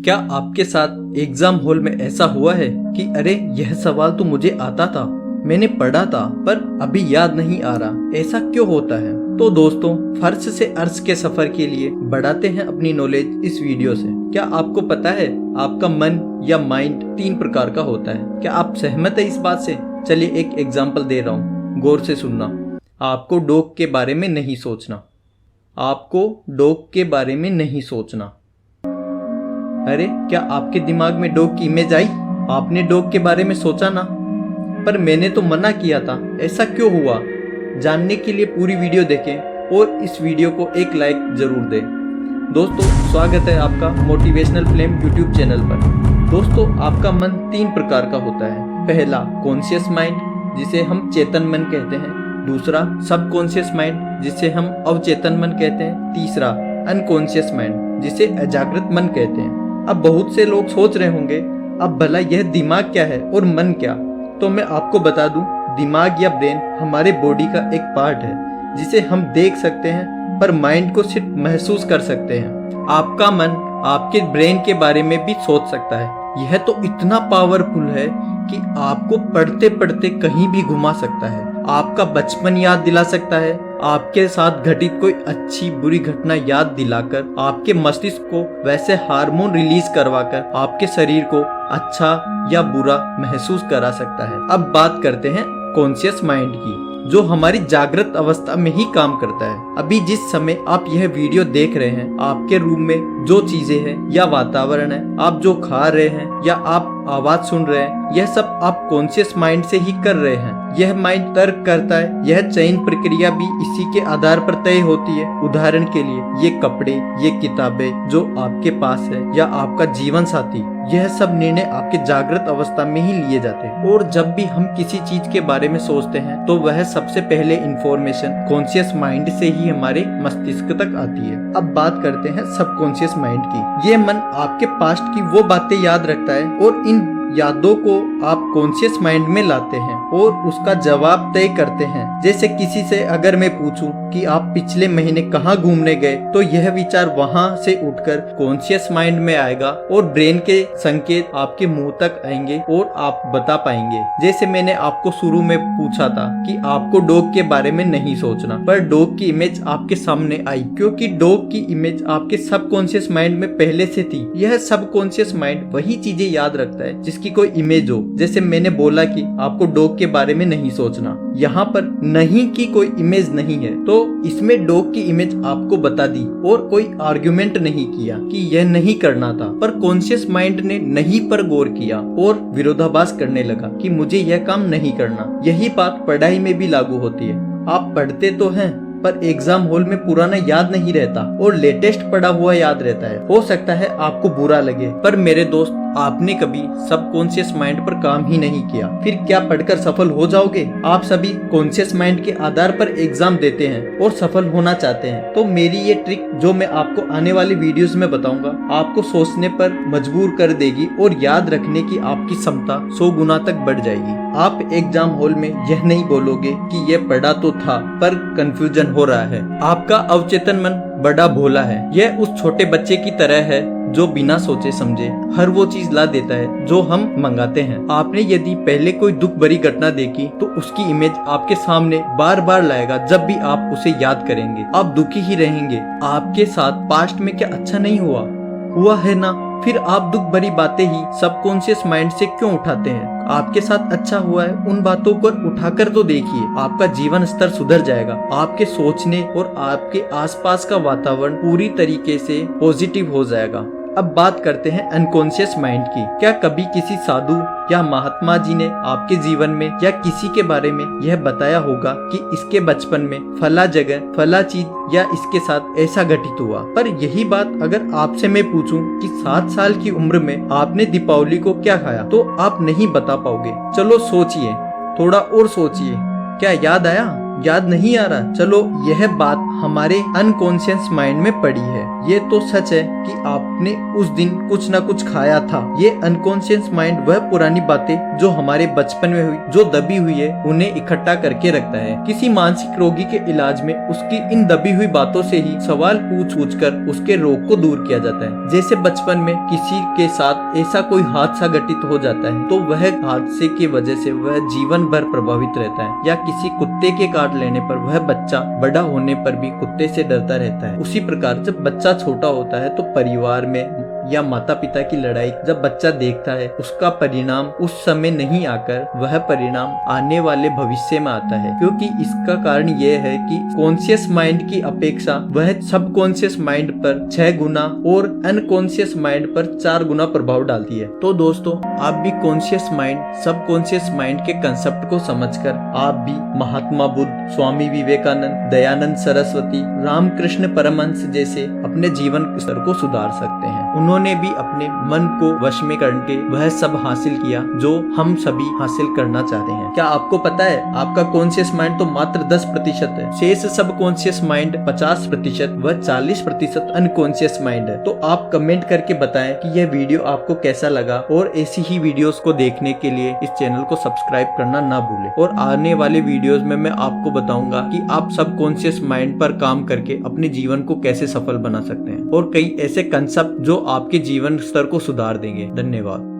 क्या आपके साथ एग्जाम हॉल में ऐसा हुआ है कि अरे यह सवाल तो मुझे आता था, मैंने पढ़ा था पर अभी याद नहीं आ रहा, ऐसा क्यों होता है? तो दोस्तों, फर्श से अर्श के सफर के लिए बढ़ाते हैं अपनी नॉलेज इस वीडियो से। क्या आपको पता है आपका मन या माइंड 3 प्रकार का होता है? क्या आप सहमत है इस बात से? चलिए एक एग्जाम्पल दे रहा हूँ, गौर से सुनना। आपको डॉग के बारे में नहीं सोचना। आपको डॉग के बारे में नहीं सोचना। अरे क्या आपके दिमाग में डॉग की इमेज आई? आपने डॉग के बारे में सोचा ना? पर मैंने तो मना किया था, ऐसा क्यों हुआ? जानने के लिए पूरी वीडियो देखें और इस वीडियो को एक लाइक जरूर दें। दोस्तों, स्वागत है आपका मोटिवेशनल फ्लेम यूट्यूब चैनल पर। दोस्तों, आपका मन 3 प्रकार का होता है। पहला कॉन्शियस माइंड, जिसे हम चेतन मन कहते हैं। दूसरा सबकॉन्शियस माइंड, जिसे हम अवचेतन मन कहते हैं। तीसरा अनकॉन्शियस माइंड, जिसे अजागृत मन कहते हैं। अब बहुत से लोग सोच रहे होंगे, अब भला यह दिमाग क्या है और मन क्या? तो मैं आपको बता दूं, दिमाग या ब्रेन हमारे बॉडी का एक पार्ट है जिसे हम देख सकते हैं, पर माइंड को सिर्फ महसूस कर सकते हैं। आपका मन आपके ब्रेन के बारे में भी सोच सकता है। यह तो इतना पावरफुल है कि आपको पढ़ते पढ़ते कहीं भी घुमा सकता है, आपका बचपन याद दिला सकता है, आपके साथ घटित कोई अच्छी बुरी घटना याद दिलाकर आपके मस्तिष्क को वैसे हार्मोन रिलीज करवाकर आपके शरीर को अच्छा या बुरा महसूस करा सकता है। अब बात करते हैं कॉन्शियस माइंड की, जो हमारी जागृत अवस्था में ही काम करता है। अभी जिस समय आप यह वीडियो देख रहे हैं, आपके रूम में जो चीजें हैं या वातावरण है, आप जो खा रहे हैं या आप आवाज सुन रहे हैं, यह सब आप कॉन्शियस माइंड से ही कर रहे हैं। यह माइंड तर्क करता है। यह चयन प्रक्रिया भी इसी के आधार पर तय होती है। उदाहरण के लिए, ये कपड़े, ये किताबें जो आपके पास है या आपका जीवन साथी, यह सब निर्णय आपके जागृत अवस्था में ही लिए जाते हैं। और जब भी हम किसी चीज के बारे में सोचते हैं तो वह सबसे पहले इंफॉर्मेशन कॉन्शियस माइंड से ही हमारे मस्तिष्क तक आती है। अब बात करते हैं सबकॉन्शियस माइंड की। ये मन आपके पास्ट की वो बातें याद रखता है और इन यादों को आप कॉन्शियस माइंड में लाते हैं और उसका जवाब तय करते हैं। जैसे किसी से अगर मैं पूछूं कि आप पिछले महीने कहाँ घूमने गए, तो यह विचार वहां से उठकर कॉन्शियस माइंड में आएगा और ब्रेन के संकेत आपके मुंह तक आएंगे और आप बता पाएंगे। जैसे मैंने आपको शुरू में पूछा था कि आपको डॉग के बारे में नहीं सोचना, पर डॉग की इमेज आपके सामने आई क्योंकि डॉग की इमेज आपके सबकॉन्शियस माइंड में पहले से थी। यह सबकॉन्शियस माइंड वही चीजें याद रखता है जिसकी कोई इमेज हो। जैसे मैंने बोला कि आपको डॉग के बारे में नहीं सोचना, यहाँ पर नहीं की कोई इमेज नहीं है, तो इसमें डॉग की इमेज आपको बता दी और कोई आर्गुमेंट नहीं किया कि यह नहीं करना था। पर कॉन्शियस माइंड ने नहीं पर गौर किया और विरोधाभास करने लगा कि मुझे यह काम नहीं करना। यही बात पढ़ाई में भी लागू होती है। आप पढ़ते तो हैं पर एग्जाम हॉल में पुराना याद नहीं रहता और लेटेस्ट पढ़ा हुआ याद रहता है। हो सकता है आपको बुरा लगे, पर मेरे दोस्त, आपने कभी सबकॉन्शियस माइंड पर काम ही नहीं किया, फिर क्या पढ़कर सफल हो जाओगे? आप सभी कॉन्शियस माइंड के आधार पर एग्जाम देते हैं और सफल होना चाहते हैं। तो मेरी ये ट्रिक जो मैं आपको आने वाली वीडियोस में बताऊंगा, आपको सोचने पर मजबूर कर देगी और याद रखने की आपकी क्षमता 100 गुना तक बढ़ जाएगी। आप एग्जाम हॉल में यह नहीं बोलोगे कि यह पढ़ा तो था पर कंफ्यूजन हो रहा है। आपका अवचेतन मन बड़ा भोला है। यह उस छोटे बच्चे की तरह है जो बिना सोचे समझे हर वो चीज ला देता है जो हम मंगाते हैं। आपने यदि पहले कोई दुख भरी घटना देखी तो उसकी इमेज आपके सामने बार बार लाएगा। जब भी आप उसे याद करेंगे आप दुखी ही रहेंगे। आपके साथ पास्ट में क्या अच्छा नहीं हुआ है ना? फिर आप दुख भरी बातें ही सबकॉन्शियस माइंड से क्यों उठाते हैं? आपके साथ अच्छा हुआ है, उन बातों को उठाकर तो देखिए, आपका जीवन स्तर सुधर जाएगा। आपके सोचने और आपके आसपास का वातावरण पूरी तरीके से पॉजिटिव हो जाएगा। अब बात करते हैं अनकॉन्शियस माइंड की। क्या कभी किसी साधु या महात्मा जी ने आपके जीवन में या किसी के बारे में यह बताया होगा कि इसके बचपन में फला जगह फला चीज या इसके साथ ऐसा घटित हुआ? पर यही बात अगर आपसे मैं पूछूं कि 7 साल की उम्र में आपने दीपावली को क्या खाया, तो आप नहीं बता पाओगे। चलो सोचिए, थोड़ा और सोचिए। क्या याद आया? याद नहीं आ रहा। चलो यह बात हमारे अनकॉन्शियस माइंड में पड़ी है। ये तो सच है कि आपने उस दिन कुछ ना कुछ खाया था। ये अनकॉन्शियस माइंड वह पुरानी बातें जो हमारे बचपन में हुई, जो दबी हुई है, उन्हें इकट्ठा करके रखता है। किसी मानसिक रोगी के इलाज में उसकी इन दबी हुई बातों से ही सवाल पूछ पूछ कर उसके रोग को दूर किया जाता है। जैसे बचपन में किसी के साथ ऐसा कोई हादसा घटित हो जाता है तो वह हादसे की वजह से वह जीवन भर प्रभावित रहता है, या किसी कुत्ते के काट लेने पर वह बच्चा बड़ा होने पर भी कुत्ते से डरता रहता है। उसी प्रकार जब बच्चा छोटा होता है तो परिवार में या माता पिता की लड़ाई जब बच्चा देखता है, उसका परिणाम उस समय नहीं आकर वह परिणाम आने वाले भविष्य में आता है। क्योंकि इसका कारण यह है कि कॉन्शियस माइंड की अपेक्षा वह सबकॉन्शियस माइंड पर 6 गुना और अनकॉन्शियस माइंड पर 4 गुना प्रभाव डालती है। तो दोस्तों, आप भी कॉन्शियस माइंड, सबकॉन्शियस माइंड के कंसेप्ट को समझकर आप भी महात्मा बुद्ध, स्वामी विवेकानंद, दयानंद सरस्वती, रामकृष्ण परमहंस जैसे अपने जीवन स्तर को सुधार सकते हैं। उन्होंने भी अपने मन को वश में करके वह सब हासिल किया जो हम सभी हासिल करना चाहते हैं। क्या आपको पता है, आपका कॉन्शियस माइंड तो मात्र 10% है, शेष सब कॉन्शियस माइंड 50% व 40% अनकॉन्शियस माइंड है। तो आप कमेंट करके बताएं कि यह वीडियो आपको कैसा लगा, और ऐसी ही वीडियोस को देखने के लिए इस चैनल को सब्सक्राइब करना ना भूलें। और आने वाले वीडियोस में मैं आपको बताऊंगा कि आप सब कॉन्शियस माइंड पर काम करके अपने जीवन को कैसे सफल बना सकते हैं, और कई ऐसे कंसेप्ट जो आपके जीवन स्तर को सुधार देंगे। धन्यवाद।